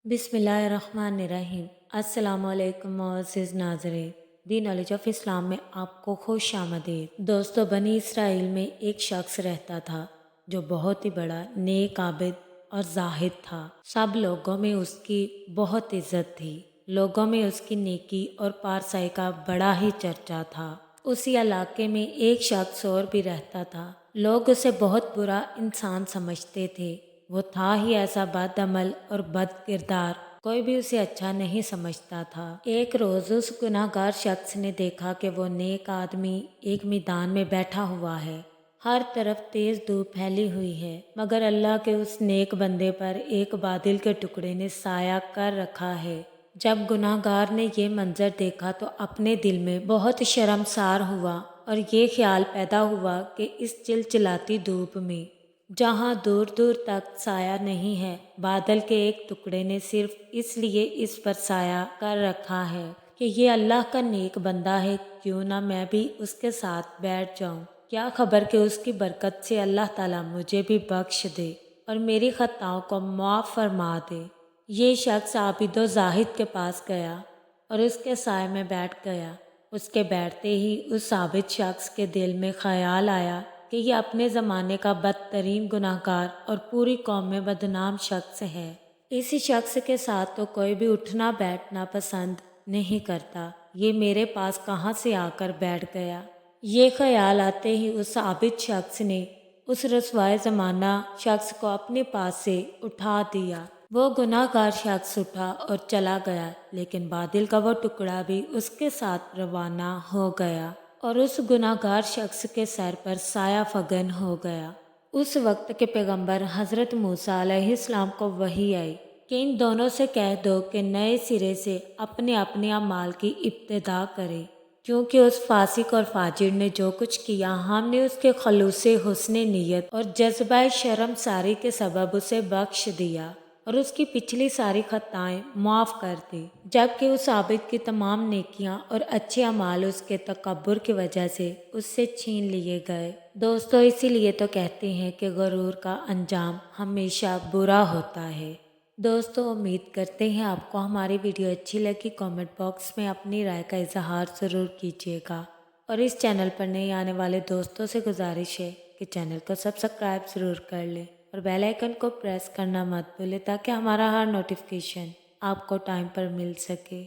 बिस्मिल्लाहिर्रहमानिर्रहीम। अस्सलाम वालेकुम मोअज़्ज़िज़ नाज़रीन, दी नॉलेज ऑफ इस्लाम में आपको खुश आमदीद। दोस्तों, बनी इसराइल में एक शख्स रहता था जो बहुत ही बड़ा नेक, आबिद और जाहिद था। सब लोगों में उसकी बहुत इज्जत थी। लोगों में उसकी नेकी और पारसाई का बड़ा ही चर्चा था। उसी इलाके में एक शख्स और भी रहता था। लोग उसे बहुत बुरा इंसान समझते थे। वो था ही ऐसा बद अमल और बद किरदार, कोई भी उसे अच्छा नहीं समझता था। एक रोज उस गुनाहगार शख्स ने देखा कि वो नेक आदमी एक मैदान में बैठा हुआ है। हर तरफ तेज धूप फैली हुई है, मगर अल्लाह के उस नेक बंदे पर एक बादल के टुकड़े ने साया कर रखा है। जब गुनाहगार ने ये मंजर देखा तो अपने दिल में बहुत शर्मसार हुआ और ये ख्याल पैदा हुआ कि इस चिलचिलाती धूप में, जहाँ दूर दूर तक साया नहीं है, बादल के एक टुकड़े ने सिर्फ इसलिए इस पर साया कर रखा है कि ये अल्लाह का नेक बंदा है, क्यों ना मैं भी उसके साथ बैठ जाऊं। क्या खबर कि उसकी बरकत से अल्लाह ताला मुझे भी बख्श दे और मेरी खताओं को माफ़ फरमा दे। ये शख्स आबिदो जाहिद के पास गया और उसके साय में बैठ गया। उसके बैठते ही उस आबिद शख्स के दिल में ख्याल आया कि ये अपने ज़माने का बदतरीन गुनाहगार और पूरी कौम में बदनाम शख्स है। इसी शख्स के साथ तो कोई भी उठना बैठना पसंद नहीं करता। ये मेरे पास कहाँ से आकर बैठ गया। ये ख्याल आते ही उस आबिद शख्स ने उस रसवाए ज़माना शख्स को अपने पास से उठा दिया। वो गुनाहगार शख्स उठा और चला गया, लेकिन बादल का वो टुकड़ा भी उसके साथ रवाना हो गया और उस गुनाहगार शख्स के सर पर साया फगन हो गया। उस वक्त के पैगंबर हज़रत मूसा अलैहिस्सलाम को वही आई कि इन दोनों से कह दो कि नए सिरे से अपने अपने अमाल की इब्तिदा करें, क्योंकि उस फासिक और फाजिर ने जो कुछ किया, हमने उसके खलूसे हुस्ने नीयत और जज्बा शर्मसारी के सबब उसे बख्श दिया और उसकी पिछली सारी खताएं माफ़ कर दी, जबकि उस आबिद की तमाम नेकियां और अच्छे अमाल उसके तकब्बुर की वजह से उससे छीन लिए गए। दोस्तों, इसीलिए तो कहते हैं कि गरूर का अंजाम हमेशा बुरा होता है। दोस्तों, उम्मीद करते हैं आपको हमारी वीडियो अच्छी लगी। कमेंट बॉक्स में अपनी राय का इजहार ज़रूर कीजिएगा और इस चैनल पर नए आने वाले दोस्तों से गुजारिश है कि चैनल को सब्सक्राइब ज़रूर कर लें और बेल आइकन को प्रेस करना मत भूलें, ताकि हमारा हर नोटिफिकेशन आपको टाइम पर मिल सके।